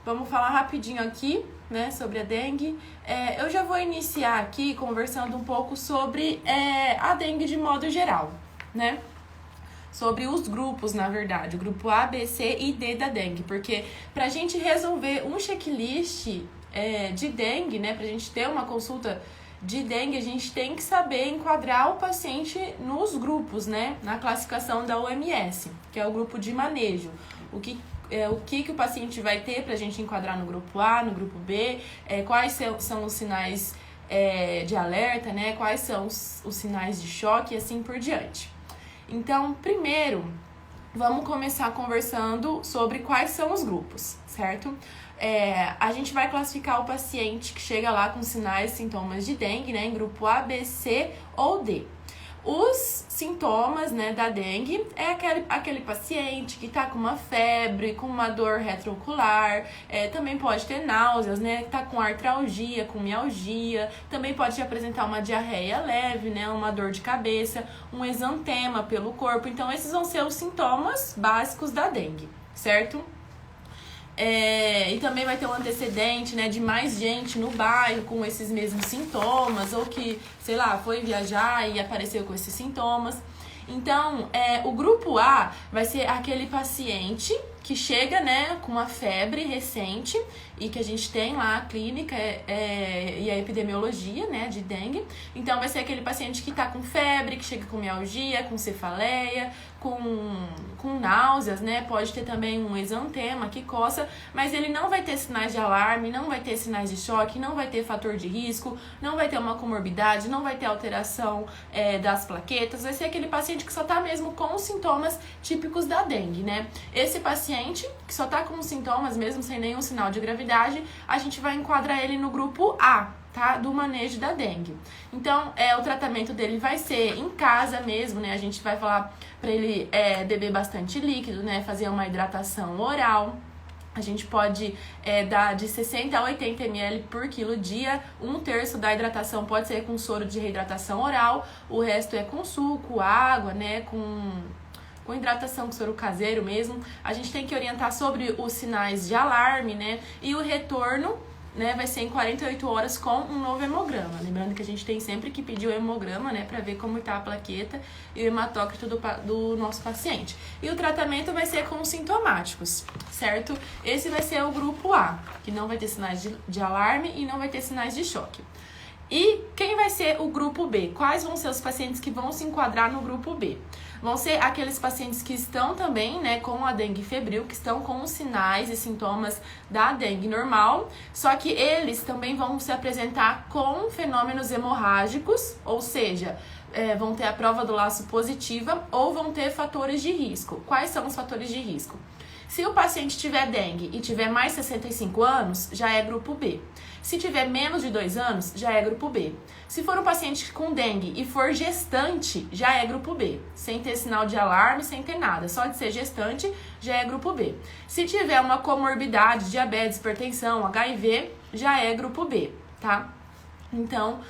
Vamos falar rapidinho aqui, né, sobre a dengue. Eu já vou iniciar aqui conversando um pouco sobre a dengue de modo geral, né? Sobre os grupos, na verdade, o grupo A, B, C e D da dengue, porque pra gente resolver um checklist de dengue, né, pra gente ter uma consulta de dengue, a gente tem que saber enquadrar o paciente nos grupos, né, na classificação da OMS, que é o grupo de manejo. O que o paciente vai ter pra gente enquadrar no grupo A, no grupo B, quais são os sinais de alerta, né, quais são os sinais de choque e assim por diante. Então, primeiro, vamos começar conversando sobre quais são os grupos, certo? A gente vai classificar o paciente que chega lá com sinais e sintomas de dengue, né, em grupo A, B, C ou D. Os sintomas, né, da dengue é aquele paciente que tá com uma febre, com uma dor retroocular, também pode ter náuseas, né, tá com artralgia, com mialgia, também pode apresentar uma diarreia leve, né, uma dor de cabeça, um exantema pelo corpo. Então, esses vão ser os sintomas básicos da dengue, certo? E também vai ter um antecedente, né, de mais gente no bairro com esses mesmos sintomas, ou que, sei lá, foi viajar e apareceu com esses sintomas. Então, o grupo A vai ser aquele paciente que chega, né, com uma febre recente e que a gente tem lá a clínica e a epidemiologia, né, de dengue. Então, vai ser aquele paciente que tá com febre, que chega com mialgia, com cefaleia, com náuseas, né, pode ter também um exantema que coça, mas ele não vai ter sinais de alarme, não vai ter sinais de choque, não vai ter fator de risco, não vai ter uma comorbidade, não vai ter alteração das plaquetas, vai ser aquele paciente que só tá mesmo com os sintomas típicos da dengue, né. Esse paciente que só tá com os sintomas, mesmo sem nenhum sinal de gravidade, a gente vai enquadrar ele no grupo A, tá? Do manejo da dengue. Então, o tratamento dele vai ser em casa mesmo, né? A gente vai falar pra ele beber bastante líquido, né? Fazer uma hidratação oral. A gente pode dar de 60 a 80 ml por quilo dia. 1/3 da hidratação pode ser com soro de reidratação oral. O resto é com suco, água, né? Com hidratação com soro caseiro mesmo. A gente tem que orientar sobre os sinais de alarme, né? E o retorno, né, vai ser em 48 horas com um novo hemograma. Lembrando que a gente tem sempre que pedir o hemograma, né, pra ver como tá a plaqueta e o hematócrito do nosso paciente. E o tratamento vai ser com sintomáticos, certo? Esse vai ser o grupo A, que não vai ter sinais de alarme e não vai ter sinais de choque. E quem vai ser o grupo B? Quais vão ser os pacientes que vão se enquadrar no grupo B? Vão ser aqueles pacientes que estão também, né, com a dengue febril, que estão com os sinais e sintomas da dengue normal, só que eles também vão se apresentar com fenômenos hemorrágicos, ou seja, vão ter a prova do laço positiva ou vão ter fatores de risco. Quais são os fatores de risco? Se o paciente tiver dengue e tiver mais de 65 anos, já é grupo B. Se tiver menos de 2 anos, já é grupo B. Se for um paciente com dengue e for gestante, já é grupo B. Sem ter sinal de alarme, sem ter nada. Só de ser gestante, já é grupo B. Se tiver uma comorbidade, diabetes, hipertensão, HIV, já é grupo B, tá? Então,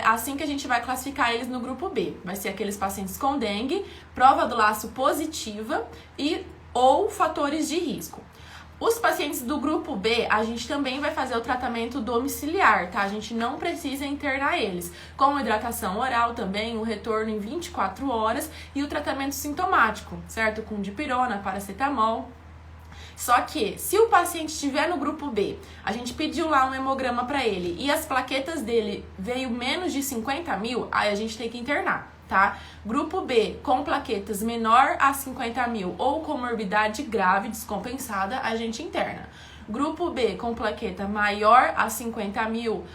assim que a gente vai classificar eles no grupo B. Vai ser aqueles pacientes com dengue, prova do laço positiva ou fatores de risco. Os pacientes do grupo B, a gente também vai fazer o tratamento domiciliar, tá? A gente não precisa internar eles. Com hidratação oral também, o retorno em 24 horas e o tratamento sintomático, certo? Com dipirona, paracetamol. Só que, se o paciente estiver no grupo B, a gente pediu lá um hemograma para ele e as plaquetas dele veio menos de 50 mil, aí a gente tem que internar, tá? Grupo B, com plaquetas menor a 50 mil ou comorbidade grave descompensada, a gente interna. Grupo B, com plaqueta maior a 50 mil,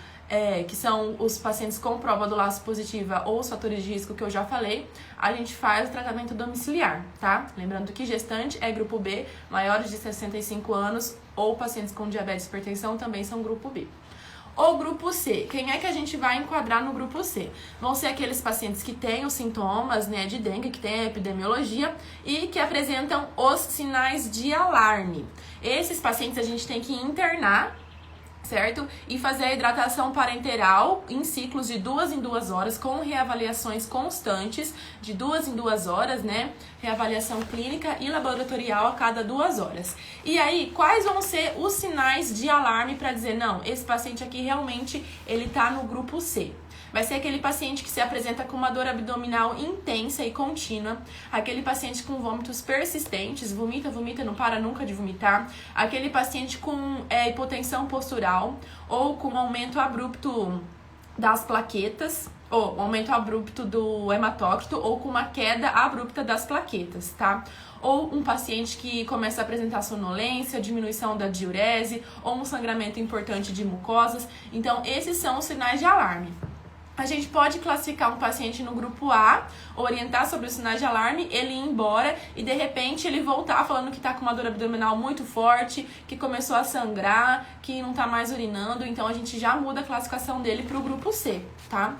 que são os pacientes com prova do laço positiva ou os fatores de risco que eu já falei, a gente faz o tratamento domiciliar, tá? Lembrando que gestante é grupo B, maiores de 65 anos ou pacientes com diabetes e hipertensão também são grupo B. O grupo C, quem é que a gente vai enquadrar no grupo C? Vão ser aqueles pacientes que têm os sintomas, né, de dengue, que têm a epidemiologia e que apresentam os sinais de alarme. Esses pacientes a gente tem que internar certo? E fazer a hidratação parenteral em ciclos de 2 em 2 horas, com reavaliações constantes, de 2 em 2 horas, né? Reavaliação clínica e laboratorial a cada 2 horas. E aí, quais vão ser os sinais de alarme para dizer, não, esse paciente aqui realmente ele tá no grupo C? Vai ser aquele paciente que se apresenta com uma dor abdominal intensa e contínua, aquele paciente com vômitos persistentes, vomita, não para nunca de vomitar, aquele paciente com hipotensão postural ou com aumento abrupto das plaquetas, ou aumento abrupto do hematócrito, ou com uma queda abrupta das plaquetas, tá? Ou um paciente que começa a apresentar sonolência, diminuição da diurese, ou um sangramento importante de mucosas. Então, esses são os sinais de alarme. A gente pode classificar um paciente no grupo A, orientar sobre os sinais de alarme, ele ir embora e de repente ele voltar falando que tá com uma dor abdominal muito forte, que começou a sangrar, que não tá mais urinando, então a gente já muda a classificação dele pro grupo C, tá?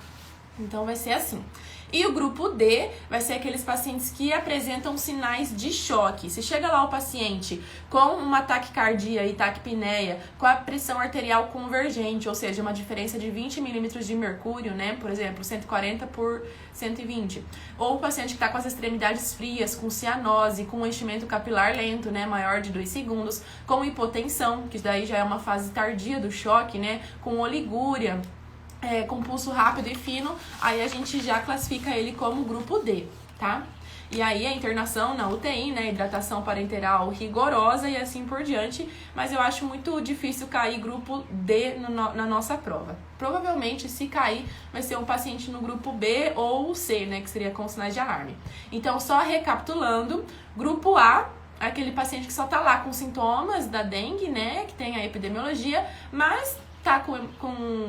Então vai ser assim. E o grupo D vai ser aqueles pacientes que apresentam sinais de choque. Se chega lá o paciente com uma taquicardia e taquipneia, com a pressão arterial convergente, ou seja, uma diferença de 20 milímetros de mercúrio, né? Por exemplo, 140 por 120. Ou o paciente que está com as extremidades frias, com cianose, com um enchimento capilar lento, né? Maior de 2 segundos, com hipotensão, que daí já é uma fase tardia do choque, né? Com oligúria, com pulso rápido e fino, aí a gente já classifica ele como grupo D, tá? E aí a internação na UTI, né, hidratação parenteral rigorosa e assim por diante, mas eu acho muito difícil cair grupo D na nossa prova. Provavelmente, se cair, vai ser um paciente no grupo B ou C, né, que seria com sinais de alarme. Então, só recapitulando, grupo A, aquele paciente que só tá lá com sintomas da dengue, né, que tem a epidemiologia, mas tá com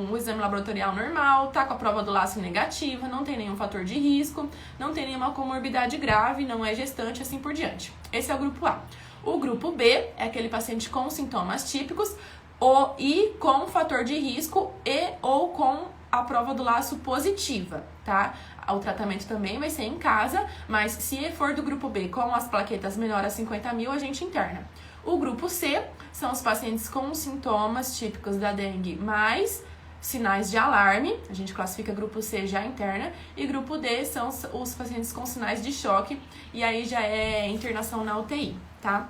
o exame laboratorial normal, tá com a prova do laço negativa, não tem nenhum fator de risco, não tem nenhuma comorbidade grave, não é gestante, assim por diante. Esse é o grupo A. O grupo B é aquele paciente com sintomas típicos e com fator de risco ou com a prova do laço positiva, tá? O tratamento também vai ser em casa, mas se for do grupo B com as plaquetas menor a 50 mil, a gente interna. O grupo C são os pacientes com sintomas típicos da dengue, mais sinais de alarme, a gente classifica grupo C já interna, e grupo D são os pacientes com sinais de choque, e aí já é internação na UTI, tá?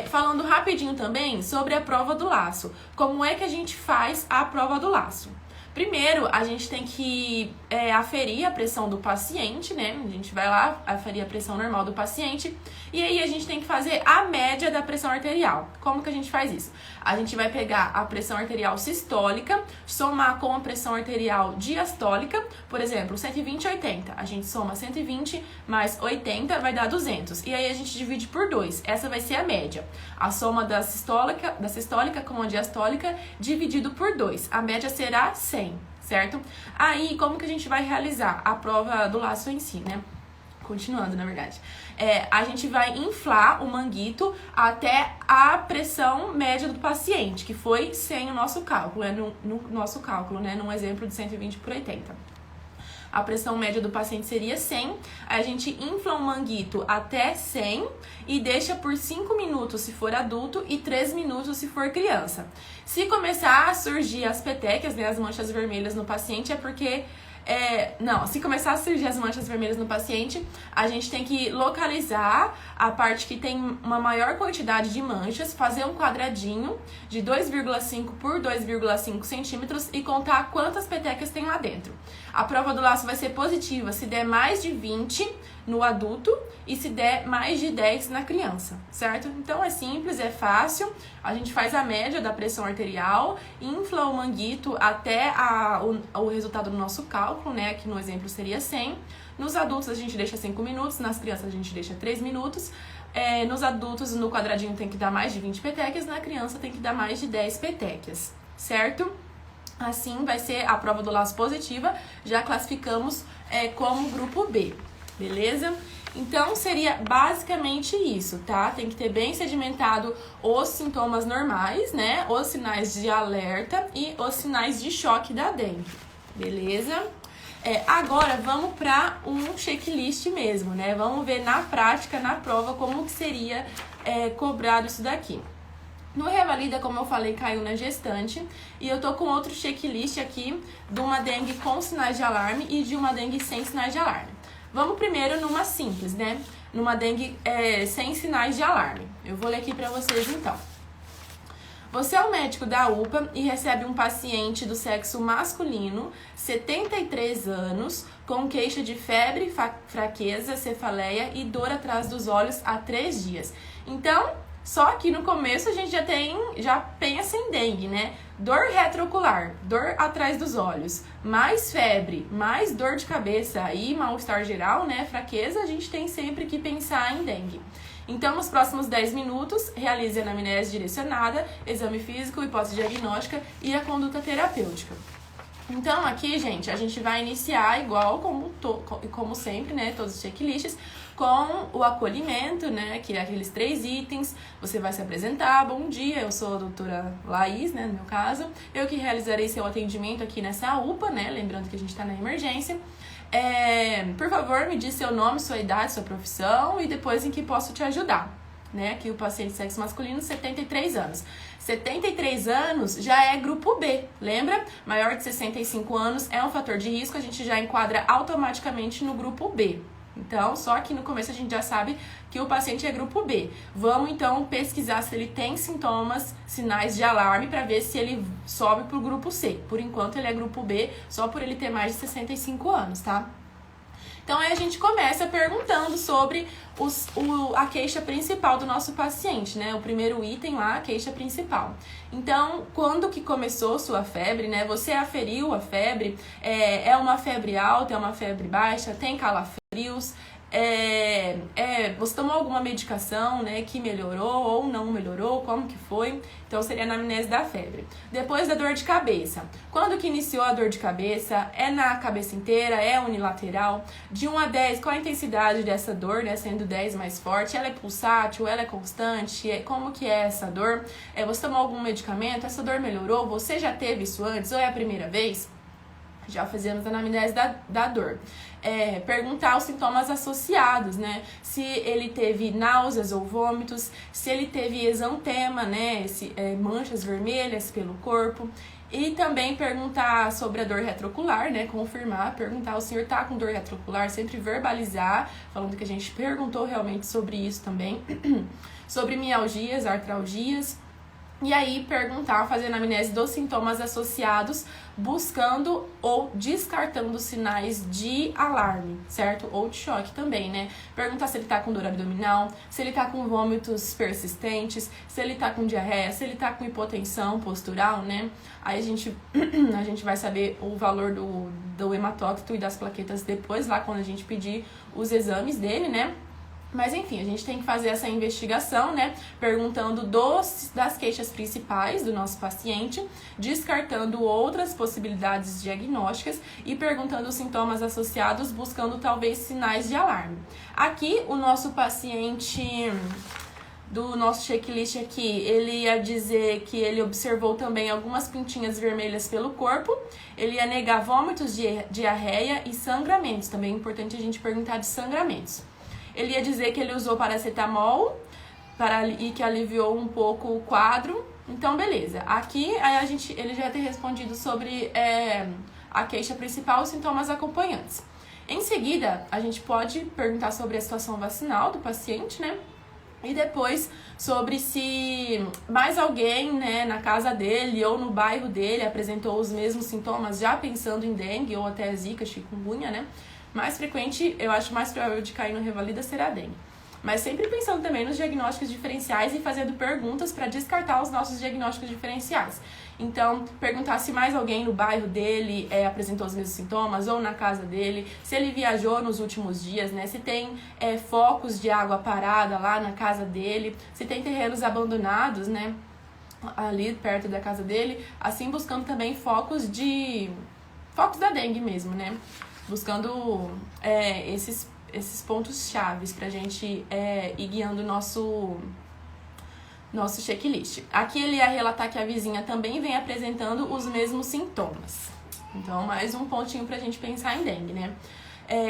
Falando rapidinho também sobre a prova do laço. Como é que a gente faz a prova do laço? Primeiro, a gente tem que aferir a pressão do paciente, né? A gente vai lá, aferir a pressão normal do paciente. E aí, a gente tem que fazer a média da pressão arterial. Como que a gente faz isso? A gente vai pegar a pressão arterial sistólica, somar com a pressão arterial diastólica. Por exemplo, 120 e 80. A gente soma 120 mais 80 vai dar 200. E aí, a gente divide por 2. Essa vai ser a média. A soma da sistólica com a diastólica dividido por 2. A média será 100, certo? Aí, como que a gente vai realizar a prova do laço em si, né? Continuando, na verdade. A gente vai inflar o manguito até a pressão média do paciente, que foi 100 o nosso cálculo, no nosso cálculo, né? Num exemplo de 120 por 80. A pressão média do paciente seria 100, a gente infla o manguito até 100 e deixa por 5 minutos se for adulto e 3 minutos se for criança. Se começar a surgir as petequias, né, as manchas vermelhas no paciente, é porque... se começar a surgir as manchas vermelhas no paciente, a gente tem que localizar a parte que tem uma maior quantidade de manchas, fazer um quadradinho de 2,5 por 2,5 centímetros e contar quantas petequias tem lá dentro. A prova do laço vai ser positiva se der mais de 20 no adulto e se der mais de 10 na criança, certo? Então é simples, é fácil, a gente faz a média da pressão arterial, infla o manguito até o resultado do nosso cálculo, né? Que no exemplo seria 100. Nos adultos a gente deixa 5 minutos, nas crianças a gente deixa 3 minutos. Nos adultos, no quadradinho tem que dar mais de 20 petequias, na criança tem que dar mais de 10 petequias, certo? Assim vai ser a prova do laço positiva, já classificamos como grupo B, beleza? Então, seria basicamente isso, tá? Tem que ter bem sedimentado os sintomas normais, né? Os sinais de alerta e os sinais de choque da dengue, beleza? Agora, vamos para um checklist mesmo, né? Vamos ver na prática, na prova, como que seria cobrado isso daqui. No Revalida, como eu falei, caiu na gestante. E eu tô com outro checklist aqui de uma dengue com sinais de alarme e de uma dengue sem sinais de alarme. Vamos primeiro numa simples, né? Numa dengue sem sinais de alarme. Eu vou ler aqui pra vocês então. Você é o médico da UPA e recebe um paciente do sexo masculino, 73 anos, com queixa de febre, fraqueza, cefaleia e dor atrás dos olhos há 3 dias. Então, só que no começo a gente já pensa em dengue, né? Dor retroocular, dor atrás dos olhos, mais febre, mais dor de cabeça e mal-estar geral, né? Fraqueza, a gente tem sempre que pensar em dengue. Então, nos próximos 10 minutos, realize a anamnese direcionada, exame físico, hipótese diagnóstica e a conduta terapêutica. Então, aqui, gente, a gente vai iniciar igual como sempre, né, todos os checklists, com o acolhimento, né, que é aqueles 3 itens. Você vai se apresentar, bom dia, eu sou a doutora Laís, né, no meu caso. Eu que realizarei seu atendimento aqui nessa UPA, né, lembrando que a gente tá na emergência. Por favor, me diz seu nome, sua idade, sua profissão e depois em que posso te ajudar, né? Aqui o paciente de sexo masculino, 73 anos. 73 anos já é grupo B, lembra? Maior de 65 anos é um fator de risco, a gente já enquadra automaticamente no grupo B. Então, só que no começo a gente já sabe que o paciente é grupo B. Vamos então pesquisar se ele tem sintomas, sinais de alarme, para ver se ele sobe pro grupo C. Por enquanto ele é grupo B, só por ele ter mais de 65 anos, tá? Então aí a gente começa perguntando sobre a queixa principal do nosso paciente, né? O primeiro item lá, a queixa principal. Então, quando que começou sua febre, né? Você aferiu a febre? É uma febre alta, é uma febre baixa? Tem calafrios? Você tomou alguma medicação, né, que melhorou ou não melhorou, como que foi? Então seria a anamnese da febre. Depois da dor de cabeça. Quando que iniciou a dor de cabeça? É na cabeça inteira? É unilateral? De 1 a 10, qual a intensidade dessa dor, né, sendo 10 mais forte? Ela é pulsátil? Ela é constante? Como que é essa dor? Você tomou algum medicamento? Essa dor melhorou? Você já teve isso antes ou é a primeira vez? Já fazemos a anamnese da dor. Perguntar os sintomas associados, né? Se ele teve náuseas ou vômitos, se ele teve exantema, né? Manchas vermelhas pelo corpo. E também perguntar sobre a dor retroocular, né? Confirmar, perguntar, o senhor tá com dor retroocular? Sempre verbalizar, falando que a gente perguntou realmente sobre isso também. Sobre mialgias, artralgias. E aí perguntar, fazer a anamnese dos sintomas associados, buscando ou descartando sinais de alarme, certo? Ou de choque também, né? Perguntar se ele tá com dor abdominal, se ele tá com vômitos persistentes, se ele tá com diarreia, se ele tá com hipotensão postural, né? Aí a gente vai saber o valor do hematócrito e das plaquetas depois, lá quando a gente pedir os exames dele, né? Mas enfim, a gente tem que fazer essa investigação, né? Perguntando das queixas principais do nosso paciente, descartando outras possibilidades diagnósticas e perguntando os sintomas associados, buscando talvez sinais de alarme. Aqui, o nosso paciente do nosso checklist aqui, ele ia dizer que ele observou também algumas pintinhas vermelhas pelo corpo, ele ia negar vômitos, diarreia e sangramentos. Também é importante a gente perguntar de sangramentos. Ele ia dizer que ele usou paracetamol e que aliviou um pouco o quadro. Então, beleza. Aqui, ele já tem respondido sobre a queixa principal e os sintomas acompanhantes. Em seguida, a gente pode perguntar sobre a situação vacinal do paciente, né? E depois sobre se mais alguém, né, na casa dele ou no bairro dele apresentou os mesmos sintomas, já pensando em dengue ou até zika, chikungunya, né? Mais frequente, eu acho mais provável de cair no Revalida será a dengue. Mas sempre pensando também nos diagnósticos diferenciais e fazendo perguntas para descartar os nossos diagnósticos diferenciais. Então, perguntar se mais alguém no bairro dele apresentou os mesmos sintomas ou na casa dele, se ele viajou nos últimos dias, né? Se tem focos de água parada lá na casa dele, se tem terrenos abandonados, né? Ali perto da casa dele, assim buscando também focos da dengue mesmo, né? Buscando esses pontos chaves pra gente ir guiando o nosso checklist. Aqui ele ia relatar que a vizinha também vem apresentando os mesmos sintomas. Então, mais um pontinho pra gente pensar em dengue, né?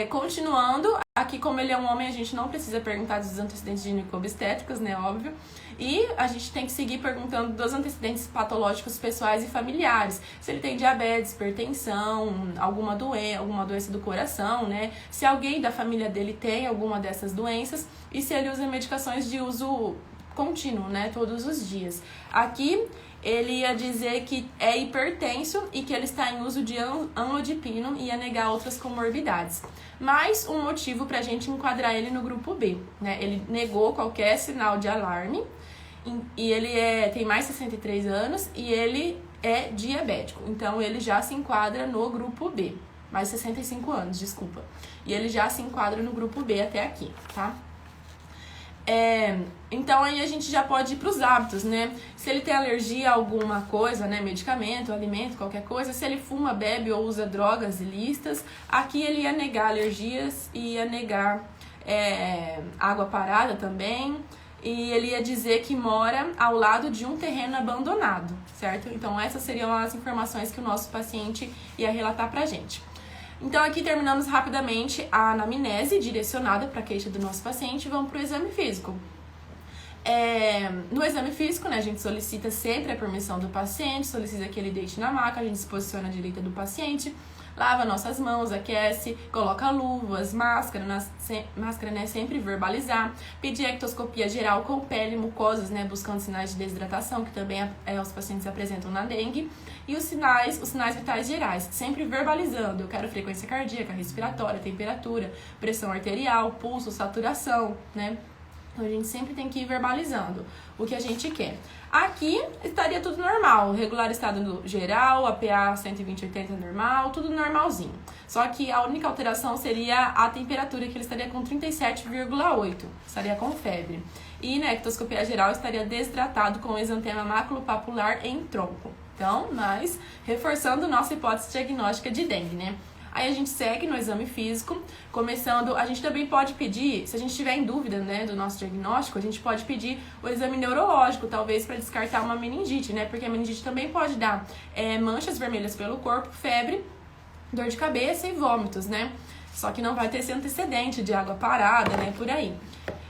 Continuando, Aqui, como ele é um homem, a gente não precisa perguntar dos antecedentes gineco-obstétricos, né, óbvio. E a gente tem que seguir perguntando dos antecedentes patológicos pessoais e familiares. Se ele tem diabetes, hipertensão, alguma doença do coração, né? Se alguém da família dele tem alguma dessas doenças e se ele usa medicações de uso contínuo, né, todos os dias. Aqui ele ia dizer que é hipertenso e que ele está em uso de amlodipino e ia negar outras comorbidades. Mais um motivo para a gente enquadrar ele no grupo B, né? Ele negou qualquer sinal de alarme e ele tem mais de 63 anos e ele é diabético. Então, ele já se enquadra no grupo B. Mais de 65 anos, desculpa. E ele já se enquadra no grupo B até aqui, tá? Então aí a gente já pode ir para os hábitos, né? Se ele tem alergia a alguma coisa, né? Medicamento, alimento, qualquer coisa. Se ele fuma, bebe ou usa drogas ilícitas, aqui ele ia negar alergias e ia negar água parada também. E ele ia dizer que mora ao lado de um terreno abandonado, certo? Então essas seriam as informações que o nosso paciente ia relatar pra gente. Então, aqui terminamos rapidamente a anamnese direcionada para a queixa do nosso paciente e vamos para o exame físico. No exame físico, né, a gente solicita sempre a permissão do paciente, solicita que ele deite na maca, a gente se posiciona à direita do paciente, lava nossas mãos, aquece, coloca luvas, máscara, né, sempre verbalizar, pedir ectoscopia geral com pele, mucosas, né, buscando sinais de desidratação, que também os pacientes apresentam na dengue, e os sinais vitais gerais, sempre verbalizando, eu quero frequência cardíaca, respiratória, temperatura, pressão arterial, pulso, saturação, né? Então, a gente sempre tem que ir verbalizando o que a gente quer. Aqui estaria tudo normal, regular estado geral, APA 120/80 normal, tudo normalzinho. Só que a única alteração seria a temperatura, que ele estaria com 37,8, estaria com febre. E na ectoscopia geral estaria desidratado com exantema maculopapular em tronco. Então, mas reforçando nossa hipótese diagnóstica de dengue, né? Aí a gente segue no exame físico, começando, a gente também pode pedir, se a gente tiver em dúvida, né, do nosso diagnóstico, a gente pode pedir o exame neurológico, talvez para descartar uma meningite, né, porque a meningite também pode dar manchas vermelhas pelo corpo, febre, dor de cabeça e vômitos, né, só que não vai ter esse antecedente de água parada, né, por aí.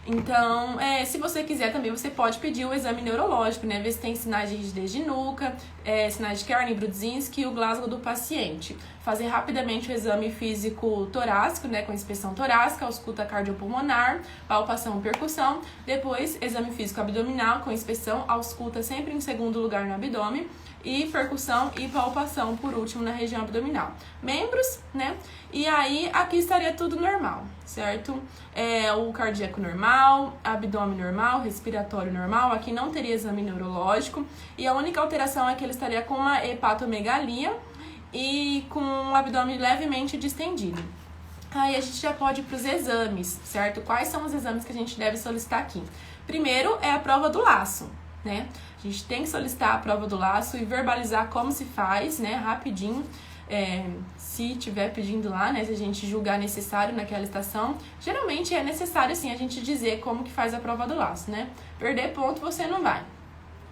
Então, se você quiser também, você pode pedir o exame neurológico, né? Ver se tem sinais de rigidez de nuca, sinais de Kerner-Brudzinski e o Glasgow do paciente. Fazer rapidamente o exame físico torácico, né? Com inspeção torácica, ausculta cardiopulmonar, palpação e percussão. Depois, exame físico abdominal com inspeção, ausculta sempre em segundo lugar no abdômen. E percussão e palpação, por último, na região abdominal. Membros, né? E aí, aqui estaria tudo normal, certo? O cardíaco normal, abdômen normal, respiratório normal. Aqui não teria exame neurológico. E a única alteração é que ele estaria com uma hepatomegalia e com um abdômen levemente distendido. Aí a gente já pode ir para os exames, certo? Quais são os exames que a gente deve solicitar aqui? Primeiro é a prova do laço, né? A gente tem que solicitar a prova do laço e verbalizar como se faz, né, rapidinho, se tiver pedindo lá, né, se a gente julgar necessário naquela estação. Geralmente é necessário, sim, a gente dizer como que faz a prova do laço, né? Perder ponto você não vai.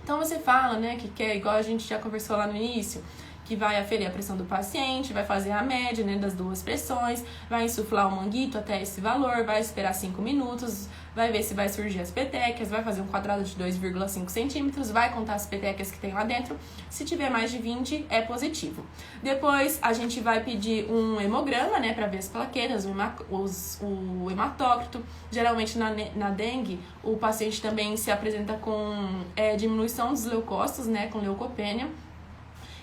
Então você fala, né, que quer, igual a gente já conversou lá no início, que vai aferir a pressão do paciente, vai fazer a média, né, das duas pressões, vai insuflar o manguito até esse valor, vai esperar 5 minutos, vai ver se vai surgir as petequias, vai fazer um quadrado de 2,5 centímetros, vai contar as petequias que tem lá dentro. Se tiver mais de 20, é positivo. Depois, a gente vai pedir um hemograma, né, para ver as plaquetas, o hematócrito. Geralmente, na dengue, o paciente também se apresenta com diminuição dos leucócitos, né, com leucopênia.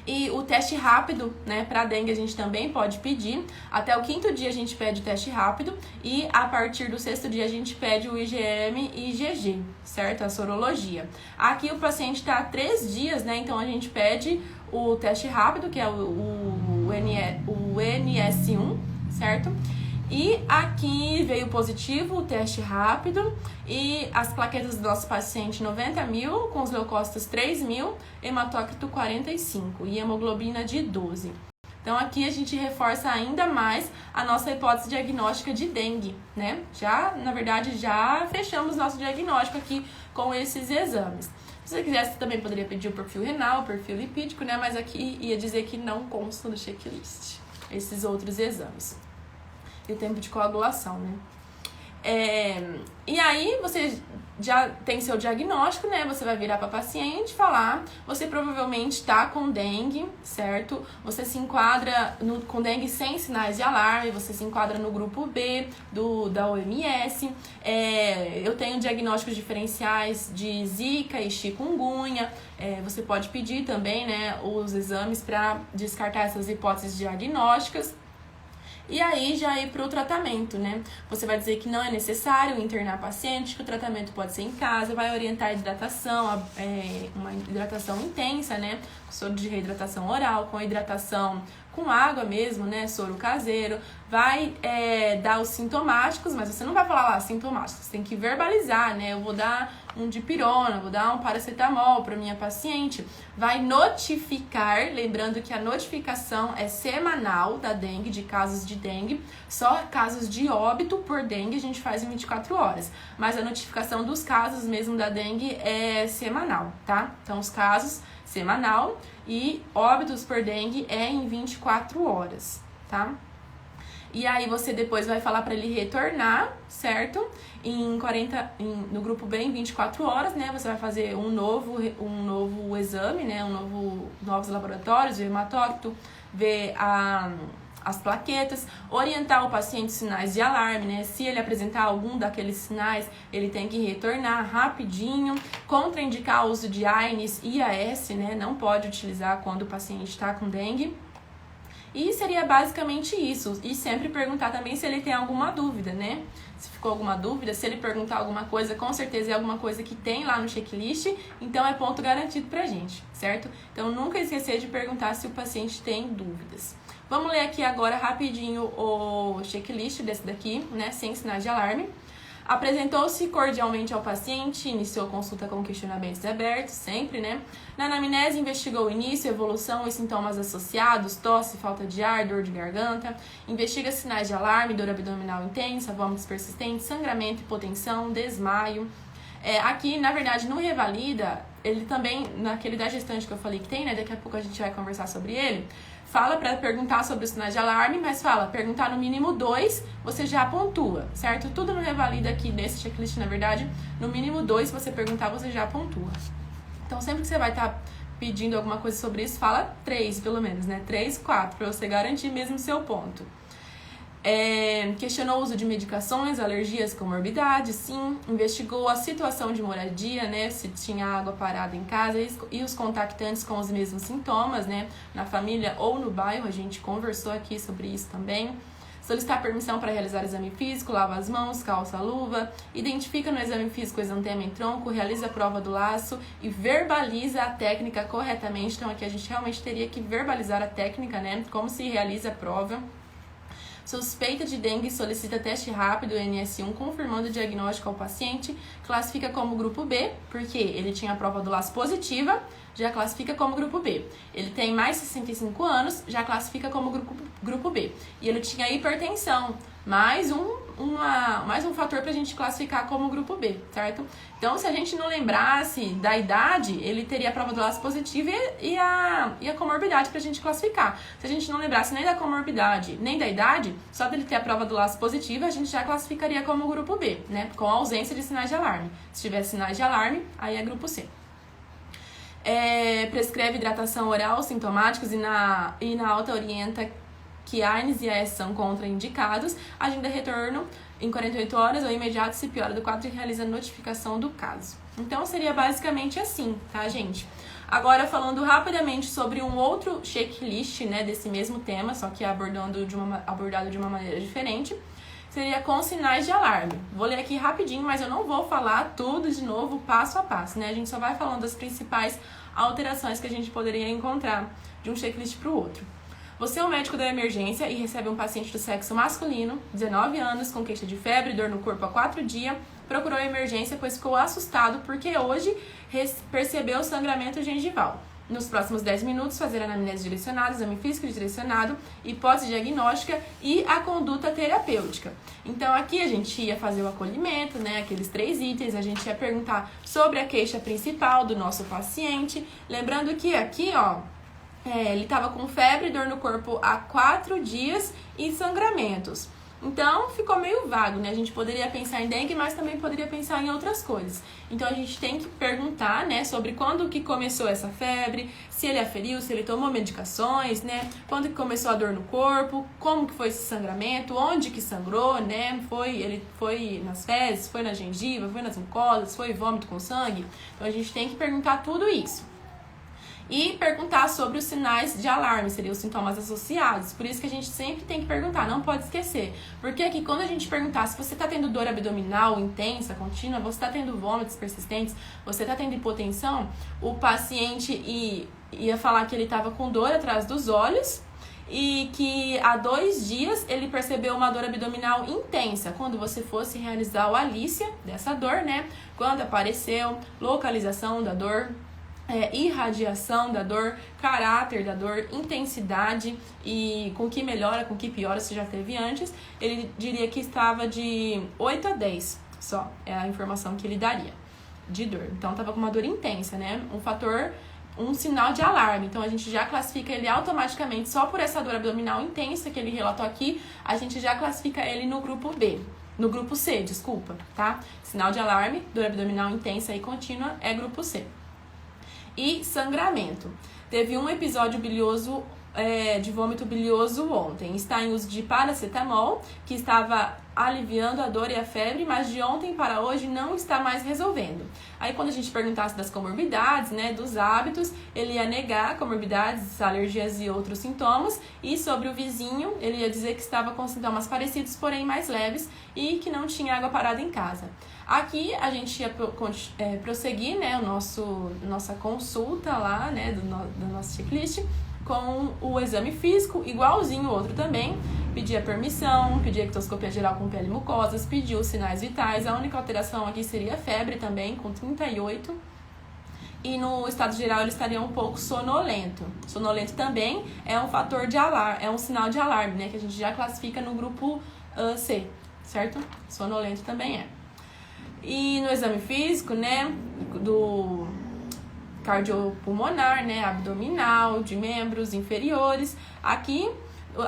E o teste rápido, né, para dengue a gente também pode pedir. Até o 5º dia a gente pede o teste rápido e a partir do 6º dia a gente pede o IgM e IgG, certo? A sorologia. Aqui o paciente está há 3 dias, né, então a gente pede o teste rápido, que é o NS1, certo? E aqui veio positivo o teste rápido e as plaquetas do nosso paciente 90.000, com os leucócitos 3.000, hematócrito 45 e hemoglobina de 12. Então aqui a gente reforça ainda mais a nossa hipótese diagnóstica de dengue, né? Na verdade, já fechamos nosso diagnóstico aqui com esses exames. Se você quisesse, também poderia pedir o perfil renal, o perfil lipídico, né? Mas aqui ia dizer que não consta no checklist esses outros exames. E o tempo de coagulação, né? E aí você já tem seu diagnóstico, né? Você vai virar para paciente e falar, você provavelmente está com dengue, certo? Você se enquadra com dengue sem sinais de alarme, você se enquadra no grupo B da OMS. Eu tenho diagnósticos diferenciais de Zika e chikungunya. Você pode pedir também, né, os exames para descartar essas hipóteses diagnósticas. E aí já ir para o tratamento, né? Você vai dizer que não é necessário internar paciente, que o tratamento pode ser em casa, vai orientar a hidratação, uma hidratação intensa, né? Soro de reidratação oral, com hidratação com água mesmo, né? Soro caseiro. Vai dar os sintomáticos, mas você não vai falar lá sintomáticos, você tem que verbalizar, né? Eu vou dar um dipirona, vou dar um paracetamol para minha paciente. Vai notificar, lembrando que a notificação é semanal da dengue, de casos de dengue. Só casos de óbito por dengue a gente faz em 24 horas. Mas a notificação dos casos mesmo da dengue é semanal, tá? Então, os casos semanal e óbitos por dengue é em 24 horas, tá? E aí você depois vai falar para ele retornar, certo? No grupo B em 24 horas, né? Você vai fazer um novo exame, né? Novos laboratórios, ver hematócrito, ver as plaquetas, orientar o paciente sinais de alarme, né? Se ele apresentar algum daqueles sinais, ele tem que retornar rapidinho, contraindicar o uso de AINES e AS, né? Não pode utilizar quando o paciente está com dengue. E seria basicamente isso. E sempre perguntar também se ele tem alguma dúvida, né? Se ficou alguma dúvida, se ele perguntar alguma coisa, com certeza é alguma coisa que tem lá no checklist, então é ponto garantido pra gente, certo? Então nunca esquecer de perguntar se o paciente tem dúvidas. Vamos ler aqui agora rapidinho o checklist desse daqui, né? Sem sinais de alarme. Apresentou-se cordialmente ao paciente, iniciou consulta com questionamentos abertos, sempre, né? Na anamnese, investigou o início, evolução e sintomas associados, tosse, falta de ar, dor de garganta. Investiga sinais de alarme, dor abdominal intensa, vômitos persistentes, sangramento, hipotensão, desmaio. Aqui, na verdade, no Revalida, ele também, naquele da gestante que eu falei que tem, né? Daqui a pouco a gente vai conversar sobre ele. Fala para perguntar sobre os sinais de alarme, mas fala, perguntar no mínimo 2, você já pontua, certo? Tudo no Revalida aqui nesse checklist, na verdade, no mínimo 2, se você perguntar, você já pontua. Então, sempre que você vai estar pedindo alguma coisa sobre isso, fala 3, pelo menos, né? 3, 4, para você garantir mesmo o seu ponto. Questionou o uso de medicações, alergias, comorbidades, sim. Investigou a situação de moradia, né? Se tinha água parada em casa e os contactantes com os mesmos sintomas, né? Na família ou no bairro, a gente conversou aqui sobre isso também. Solicitar permissão para realizar exame físico, lava as mãos, calça a luva, identifica no exame físico o exantema em tronco, realiza a prova do laço e verbaliza a técnica corretamente. Então aqui a gente realmente teria que verbalizar a técnica, né? Como se realiza a prova. Suspeita de dengue, solicita teste rápido NS1, confirmando o diagnóstico ao paciente, classifica como grupo B, porque ele tinha a prova do laço positiva, já classifica como grupo B. Ele tem mais de 65 anos, já classifica como grupo B. E ele tinha hipertensão, mais um fator pra gente classificar como grupo B, certo? Então, se a gente não lembrasse da idade, ele teria a prova do laço positiva e a comorbidade pra gente classificar. Se a gente não lembrasse nem da comorbidade, nem da idade, só dele ter a prova do laço positiva, a gente já classificaria como grupo B, né? Com ausência de sinais de alarme. Se tiver sinais de alarme, aí é grupo C. Prescreve hidratação oral, sintomáticos e na alta orienta que AINES e AS são contraindicados, agenda retorno em 48 horas ou imediato se piora do quadro e realiza notificação do caso. Então, seria basicamente assim, tá, gente? Agora, falando rapidamente sobre um outro checklist, né, desse mesmo tema, só que abordado de uma maneira diferente, seria com sinais de alarme. Vou ler aqui rapidinho, mas eu não vou falar tudo de novo, passo a passo, né? A gente só vai falando das principais alterações que a gente poderia encontrar de um checklist para o outro. Você é um médico da emergência e recebe um paciente do sexo masculino, 19 anos, com queixa de febre e dor no corpo há 4 dias, procurou a emergência pois ficou assustado porque hoje percebeu sangramento gengival. Nos próximos 10 minutos, fazer anamnese direcionada, exame físico direcionado, hipótese diagnóstica e a conduta terapêutica. Então, aqui a gente ia fazer o acolhimento, né? Aqueles 3 itens, a gente ia perguntar sobre a queixa principal do nosso paciente. Lembrando que aqui, ó, ele estava com febre e dor no corpo há 4 dias e sangramentos. Então, ficou meio vago, né? A gente poderia pensar em dengue, mas também poderia pensar em outras coisas. Então, a gente tem que perguntar, né, sobre quando que começou essa febre, se ele aferiu, se ele tomou medicações, né? Quando que começou a dor no corpo, como que foi esse sangramento, onde que sangrou, né? Ele foi nas fezes, foi na gengiva, foi nas mucosas, foi vômito com sangue? Então, a gente tem que perguntar tudo isso. E perguntar sobre os sinais de alarme, seriam os sintomas associados. Por isso que a gente sempre tem que perguntar, não pode esquecer. Porque aqui, quando a gente perguntar se você está tendo dor abdominal intensa, contínua, você está tendo vômitos persistentes, você está tendo hipotensão, o paciente ia falar que ele estava com dor atrás dos olhos e que há 2 dias ele percebeu uma dor abdominal intensa. Quando você fosse realizar o alícia dessa dor, né? Quando apareceu, localização da dor, irradiação da dor, caráter da dor, intensidade e com que melhora, com que piora, se já teve antes, ele diria que estava de 8 a 10 só, é a informação que ele daria de dor. Então, estava com uma dor intensa, né? Um sinal de alarme. Então, a gente já classifica ele automaticamente, só por essa dor abdominal intensa que ele relatou aqui, a gente já classifica ele no grupo B. No grupo C, desculpa, tá? Sinal de alarme, dor abdominal intensa e contínua é grupo C. E sangramento. Teve um episódio bilioso, de vômito bilioso ontem. Está em uso de paracetamol, que estava aliviando a dor e a febre, mas de ontem para hoje não está mais resolvendo. Aí quando a gente perguntasse das comorbidades, né, dos hábitos, ele ia negar comorbidades, alergias e outros sintomas. E sobre o vizinho, ele ia dizer que estava com sintomas parecidos, porém mais leves, e que não tinha água parada em casa. Aqui a gente ia prosseguir, né, nossa consulta lá, né, do nosso checklist, com o exame físico, igualzinho o outro também. Pedia permissão, pedia ectoscopia geral com pele e mucosas, pediu os sinais vitais. A única alteração aqui seria a febre também, com 38. E no estado geral ele estaria um pouco sonolento. Sonolento também é um fator de alarme, é um sinal de alarme, né, que a gente já classifica no grupo C, certo? Sonolento também é. E no exame físico, né, do cardiopulmonar, né, abdominal, de membros inferiores, aqui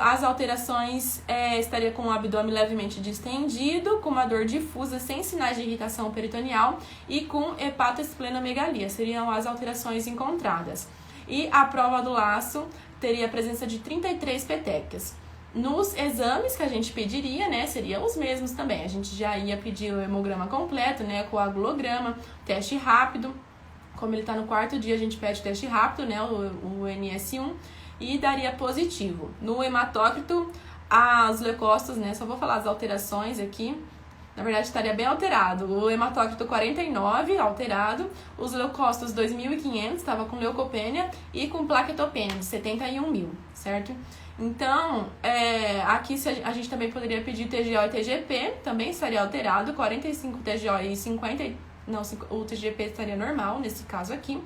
as alterações estaria com o abdômen levemente distendido, com uma dor difusa sem sinais de irritação peritoneal e com hepatoesplenomegalia, seriam as alterações encontradas. E a prova do laço teria a presença de 33 petequias. Nos exames que a gente pediria, né, seriam os mesmos também. A gente já ia pedir o hemograma completo, né, coagulograma, teste rápido. Como ele está no 4º dia, a gente pede o teste rápido, né, o NS1, e daria positivo. No hematócrito, os leucócitos, né, só vou falar as alterações aqui. Na verdade, estaria bem alterado. O hematócrito 49, alterado. Os leucócitos 2.500, estava com leucopênia e com plaquetopênia de 71.000, certo? Então, aqui a gente também poderia pedir TGO e TGP, também estaria alterado. 45 TGO e 50... Não, o TGP estaria normal nesse caso aqui.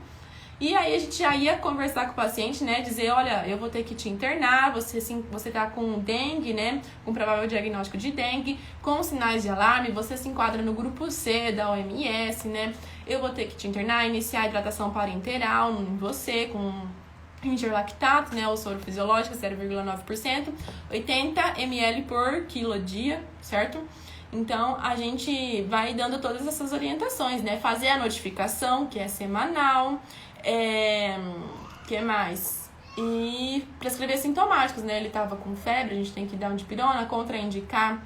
E aí a gente já ia conversar com o paciente, né? Dizer, olha, eu vou ter que te internar, você tá com dengue, né? Com provável diagnóstico de dengue, com sinais de alarme, você se enquadra no grupo C da OMS, né? Eu vou ter que te internar, iniciar a hidratação parenteral em você, com interlactato, né? O soro fisiológico, 0,9%, 80 ml por quilo dia, certo? Então, a gente vai dando todas essas orientações, né? Fazer a notificação, que é semanal, que mais? E prescrever sintomáticos, né? Ele tava com febre, a gente tem que dar um dipirona, contraindicar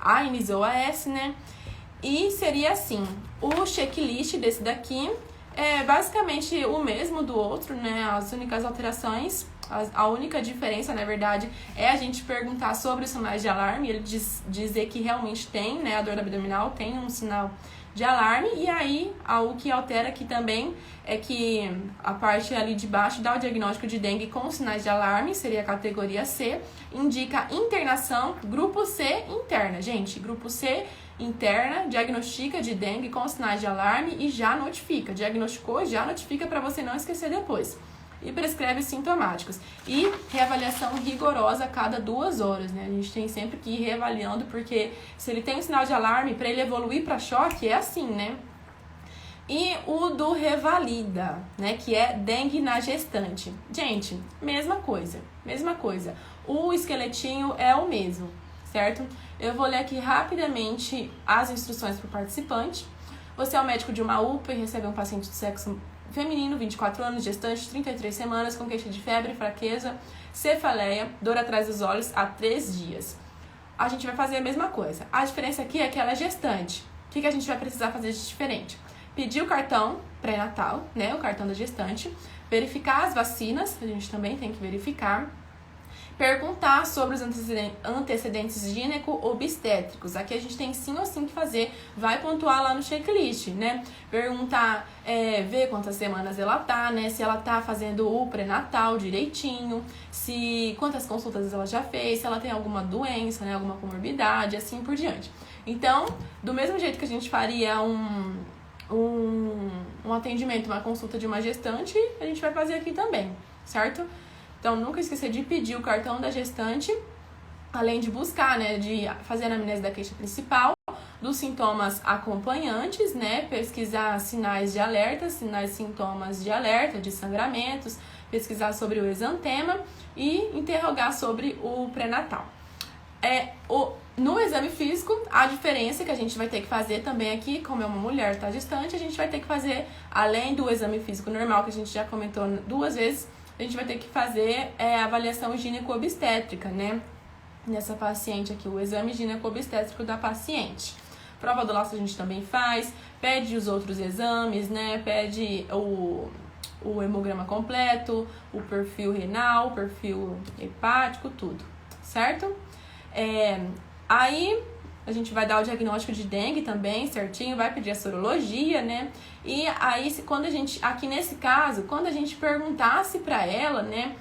AINES ou AS, né? E seria assim, o checklist desse daqui é basicamente o mesmo do outro, né? As únicas alterações... A única diferença, na verdade, é a gente perguntar sobre os sinais de alarme, ele dizer que realmente tem, né, a dor abdominal tem um sinal de alarme, e aí o que altera aqui também é que a parte ali de baixo dá o diagnóstico de dengue com sinais de alarme, seria a categoria C, indica internação, grupo C interna. Gente, grupo C interna, diagnostica de dengue com sinais de alarme e já notifica. Diagnosticou, já notifica para você não esquecer depois. E prescreve sintomáticos. E reavaliação rigorosa a cada 2 horas, né? A gente tem sempre que ir reavaliando, porque se ele tem um sinal de alarme, para ele evoluir para choque, é assim, né? E o do revalida, né? Que é dengue na gestante. Gente, mesma coisa. O esqueletinho é o mesmo. certo? Eu vou ler aqui rapidamente as instruções para o participante. Você é o médico de uma UPA e recebe um paciente de sexo feminino, 24 anos, gestante, 33 semanas, com queixa de febre, fraqueza, cefaleia, dor atrás dos olhos há 3 dias. A gente vai fazer a mesma coisa. A diferença aqui é que ela é gestante. O que a gente vai precisar fazer de diferente? Pedir o cartão pré-natal, né, o cartão da gestante, verificar as vacinas, a gente também tem que verificar, perguntar sobre os antecedentes gineco-obstétricos. Aqui a gente tem sim ou sim que fazer, vai pontuar lá no checklist, né? Perguntar, ver quantas semanas ela tá, né? Se ela tá fazendo o pré-natal direitinho, quantas consultas ela já fez, se ela tem alguma doença, né? Alguma comorbidade, assim por diante. Então, do mesmo jeito que a gente faria um atendimento, uma consulta de uma gestante, a gente vai fazer aqui também, certo? Então, nunca esquecer de pedir o cartão da gestante, além de buscar, né, de fazer a anamnese da queixa principal, dos sintomas acompanhantes, né, pesquisar sinais de alerta, sintomas de alerta, de sangramentos, pesquisar sobre o exantema e interrogar sobre o pré-natal. No exame físico, a diferença que a gente vai ter que fazer também aqui, como é uma mulher está gestante, a gente vai ter que fazer, além do exame físico normal, que a gente já comentou 2 vezes, a gente vai ter que fazer a avaliação gineco-obstétrica, né? Nessa paciente aqui, o exame gineco-obstétrico da paciente. Prova do laço a gente também faz, pede os outros exames, né? Pede o hemograma completo, o perfil renal, o perfil hepático, tudo, certo? Aí a gente vai dar o diagnóstico de dengue também, certinho, vai pedir a sorologia, né? E aí, aqui nesse caso, quando a gente perguntasse pra ela, né,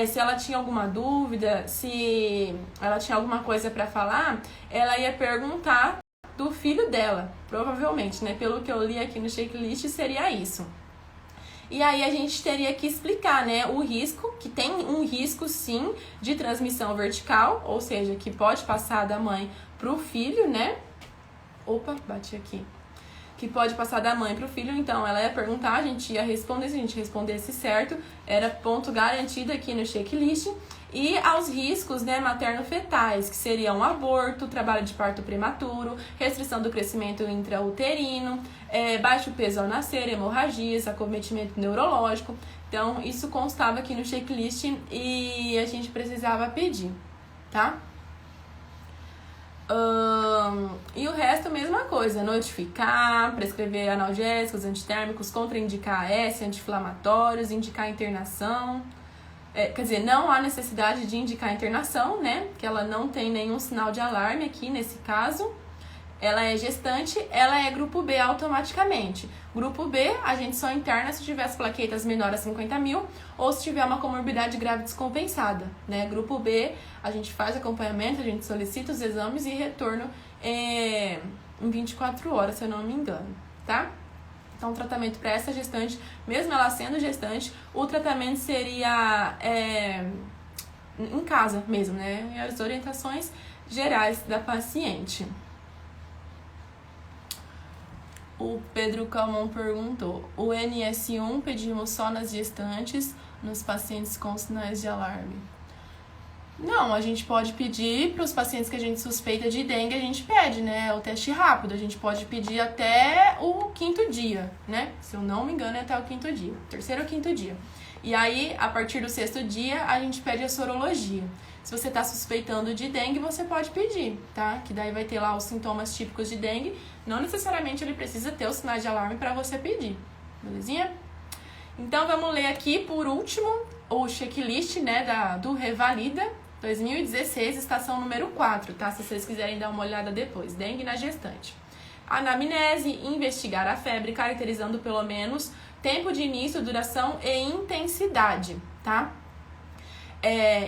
se ela tinha alguma dúvida, se ela tinha alguma coisa pra falar, ela ia perguntar do filho dela, provavelmente, né? Pelo que eu li aqui no checklist, seria isso. E aí a gente teria que explicar, né, o risco, que tem um risco sim de transmissão vertical, ou seja, que pode passar da mãe pro filho, né? Opa, bati aqui. Que pode passar da mãe pro filho, então ela ia perguntar, a gente ia responder, se a gente respondesse certo, era ponto garantido aqui no checklist. E aos riscos, né, materno-fetais, que seriam aborto, trabalho de parto prematuro, restrição do crescimento intrauterino, baixo peso ao nascer, hemorragias, acometimento neurológico. Então, isso constava aqui no checklist e a gente precisava pedir, tá? E o resto, mesma coisa, notificar, prescrever analgésicos, antitérmicos, contraindicar AS, anti-inflamatórios, indicar internação. Quer dizer, não há necessidade de indicar internação, né? Que ela não tem nenhum sinal de alarme aqui nesse caso. Ela é gestante, ela é grupo B automaticamente. Grupo B, a gente só interna se tiver as plaquetas menores a 50 mil ou se tiver uma comorbidade grave descompensada, né? Grupo B, a gente faz acompanhamento, a gente solicita os exames e retorno em 24 horas, se eu não me engano, tá? Então, o tratamento para essa gestante, mesmo ela sendo gestante, o tratamento seria em casa mesmo, né? E as orientações gerais da paciente. O Pedro Calmon perguntou, o NS1 pedimos só nas gestantes, nos pacientes com sinais de alarme? Não, a gente pode pedir para os pacientes que a gente suspeita de dengue, a gente pede, né, o teste rápido, a gente pode pedir até o 5º dia, né, se eu não me engano é até o 5º dia, 3º ou 5º dia. E aí, a partir do 6º dia, a gente pede a sorologia. Se você está suspeitando de dengue, você pode pedir, tá? Que daí vai ter lá os sintomas típicos de dengue, não necessariamente ele precisa ter os sinais de alarme para você pedir, belezinha? Então, vamos ler aqui, por último, o checklist, né, do Revalida 2016, estação número 4, tá? Se vocês quiserem dar uma olhada depois. Dengue na gestante. Anamnese, investigar a febre, caracterizando pelo menos tempo de início, duração e intensidade, tá?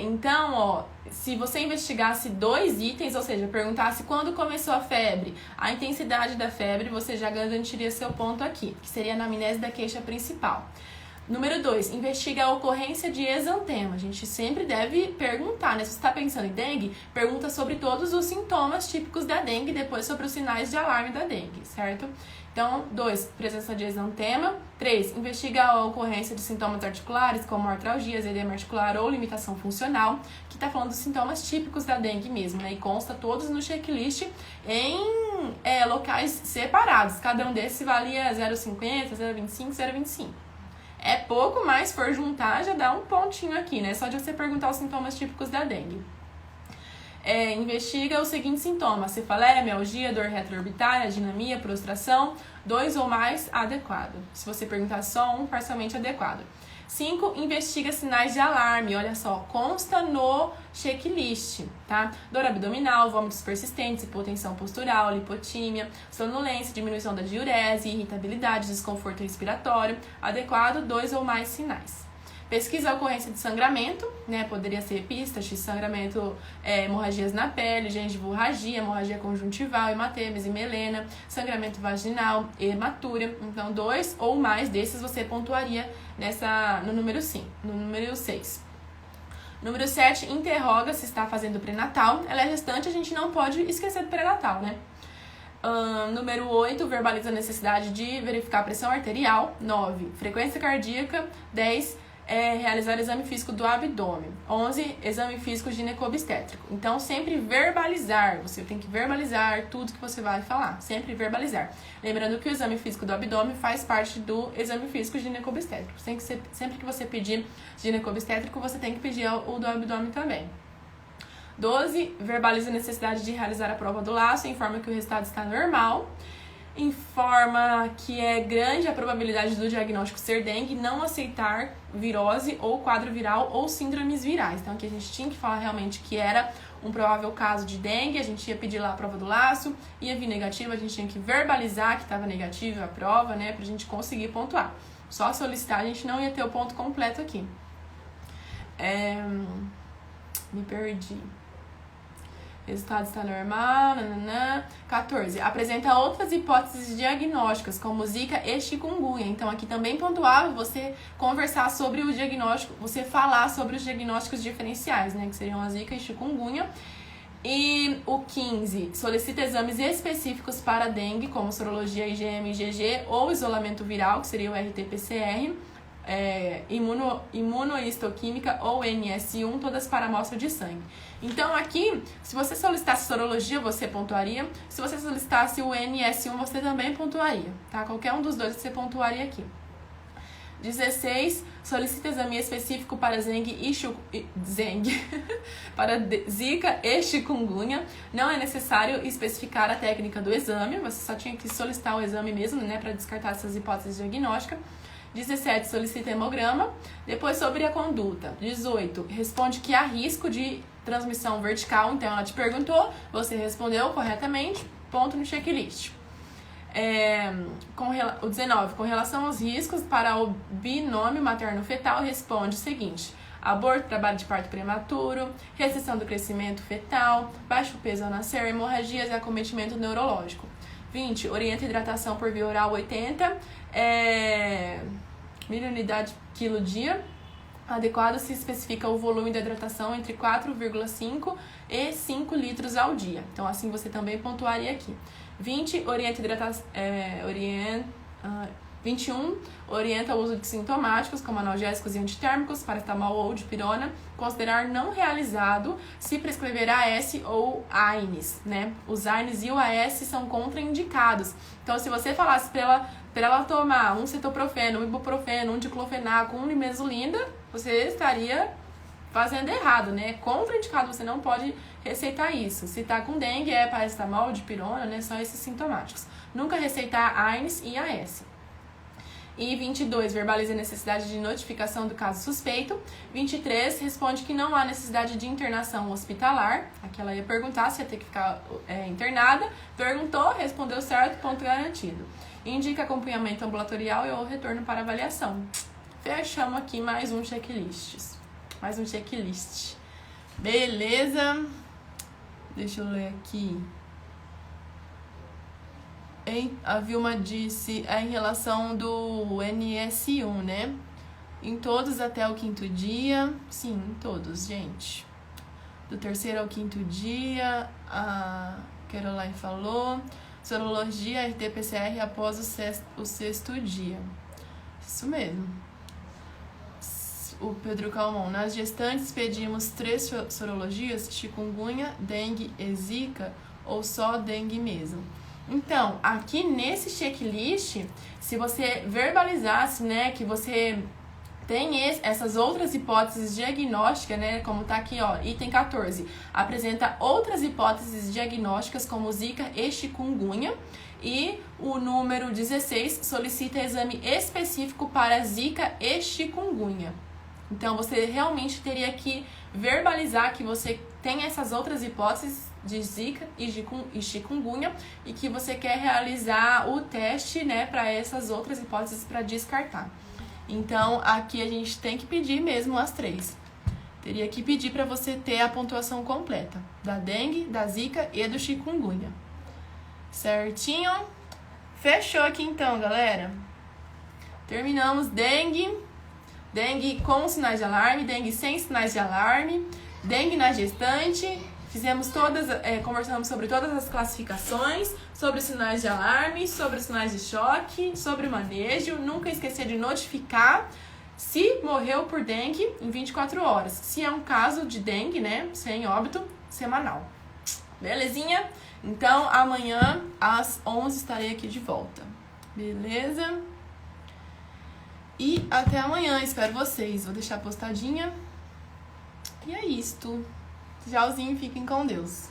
Então, ó, se você investigasse 2 itens, ou seja, perguntasse quando começou a febre, a intensidade da febre, você já garantiria seu ponto aqui, que seria a anamnese da queixa principal. Número 2, investiga a ocorrência de exantema. A gente sempre deve perguntar, né? Se você está pensando em dengue, pergunta sobre todos os sintomas típicos da dengue e depois sobre os sinais de alarme da dengue, certo? Então, 2, presença de exantema. 3, investiga a ocorrência de sintomas articulares, como artralgias, edema articular ou limitação funcional, que tá falando dos sintomas típicos da dengue mesmo, né? E consta todos no checklist em locais separados. Cada um desses valia 0,50, 0,25, 0,25. É pouco, mas se for juntar, já dá um pontinho aqui, né? Só de você perguntar os sintomas típicos da dengue. Investiga os seguintes sintomas: cefaleia, mialgia, dor retroorbitária, dinamia, prostração, 2 ou mais, adequado. Se você perguntar só um, parcialmente adequado. 5, investiga sinais de alarme. Olha só, consta no checklist, tá? Dor abdominal, vômitos persistentes, hipotensão postural, lipotímia, sonolência, diminuição da diurese, irritabilidade, desconforto respiratório. Adequado, 2 ou mais sinais. Pesquisa a ocorrência de sangramento, né? Poderia ser epistaxe, sangramento, hemorragias na pele, gengivurragia, hemorragia conjuntival, hematêmese, melena, sangramento vaginal, hematura. Então, 2 ou mais desses você pontuaria no número 5, no número 6. Número 7, interroga se está fazendo pré-natal. Ela é gestante, a gente não pode esquecer do pré-natal, né? Número 8, verbaliza a necessidade de verificar a pressão arterial. 9, frequência cardíaca. 10, realizar exame físico do abdômen. 11, exame físico ginecobstétrico. Então, sempre verbalizar. Você tem que verbalizar tudo que você vai falar. Sempre verbalizar. Lembrando que o exame físico do abdômen faz parte do exame físico ginecobstétrico. Sempre que você pedir ginecobstétrico, você tem que pedir o do abdômen também. 12, verbaliza a necessidade de realizar a prova do laço. Informa que o resultado está normal. Informa que é grande a probabilidade do diagnóstico ser dengue, não aceitar virose ou quadro viral ou síndromes virais. Então aqui a gente tinha que falar realmente que era um provável caso de dengue, a gente ia pedir lá a prova do laço, ia vir negativa, a gente tinha que verbalizar que estava negativa a prova, né, pra gente conseguir pontuar. Só solicitar, a gente não ia ter o ponto completo aqui. Me perdi. Resultado está normal, nananã. 14. Apresenta outras hipóteses diagnósticas, como zika e chikungunya. Então, aqui também pontuável você conversar sobre o diagnóstico, você falar sobre os diagnósticos diferenciais, né? Que seriam a zika e chikungunya. E o 15. Solicita exames específicos para dengue, como sorologia IgM e IgG, ou isolamento viral, que seria o RT-PCR. Imunohistoquímica ou NS1, todas para amostra de sangue. Então aqui, se você solicitasse sorologia, você pontuaria. Se você solicitasse o NS1, você também pontuaria, tá? Qualquer um dos dois você pontuaria aqui. 16, solicita exame específico para para zika e chikungunya. Não é necessário especificar a técnica do exame, você só tinha que solicitar o exame mesmo, né, para descartar essas hipóteses diagnósticas. 17, solicita hemograma. Depois, sobre a conduta. 18, responde que há risco de transmissão vertical. Então, ela te perguntou, você respondeu corretamente, ponto no checklist. O 19, com relação aos riscos para o binômio materno-fetal, responde o seguinte: aborto, trabalho de parto prematuro, restrição do crescimento fetal, baixo peso ao nascer, hemorragias e acometimento neurológico. 20, orienta hidratação por via oral 80, 1.000 unidades quilo dia. Adequado se especifica o volume da hidratação entre 4,5 e 5 litros ao dia. Então, assim você também pontuaria aqui. 20, orienta hidratação. 21, orienta o uso de sintomáticos, como analgésicos e antitérmicos, paracetamol ou dipirona. Considerar não realizado se prescrever AS ou AINES, né? Os AINES e o AS são contraindicados. Então, se você falasse para ela tomar um cetoprofeno, um ibuprofeno, um diclofenaco, um nimesulida, você estaria fazendo errado, né? Contraindicado, você não pode receitar isso. Se tá com dengue, é paracetamol, dipirona, né? São esses sintomáticos. Nunca receitar AINES e AS. E 22, verbaliza a necessidade de notificação do caso suspeito. 23, responde que não há necessidade de internação hospitalar. Aqui ela ia perguntar se ia ter que ficar internada. Perguntou, respondeu certo, ponto garantido. Indica acompanhamento ambulatorial e ou retorno para avaliação. Fechamos aqui mais um checklist. Beleza? Deixa eu ler aqui. A Vilma disse em relação do NS1, né? Em todos até o 5º dia. Sim, em todos, gente. Do 3º ao 5º dia, a Caroline falou. Sorologia, RT-PCR após o 6º dia. Isso mesmo. O Pedro Calmon. Nas gestantes pedimos 3 sorologias, chikungunya, dengue e zika, ou só dengue mesmo? Então, aqui nesse checklist, se você verbalizasse, né, que você tem essas outras hipóteses diagnósticas, né, como tá aqui, ó, item 14, apresenta outras hipóteses diagnósticas como zika e chikungunya, e o número 16 solicita exame específico para zika e chikungunya. Então, você realmente teria que verbalizar que você tem essas outras hipóteses de zika e chikungunya e que você quer realizar o teste, né, para essas outras hipóteses para descartar. Então, aqui a gente tem que pedir mesmo as 3. Teria que pedir para você ter a pontuação completa da dengue, da zika e do chikungunya. Certinho? Fechou aqui então, galera. Terminamos dengue com sinais de alarme, dengue sem sinais de alarme, dengue na gestante. Fizemos conversamos sobre todas as classificações, sobre os sinais de alarme, sobre os sinais de choque, sobre o manejo. Nunca esquecer de notificar se morreu por dengue em 24 horas. Se é um caso de dengue, né, sem óbito, semanal. Belezinha? Então, amanhã, às 11, estarei aqui de volta. Beleza? E até amanhã, espero vocês. Vou deixar postadinha. E é isto. Tchauzinho, fiquem com Deus.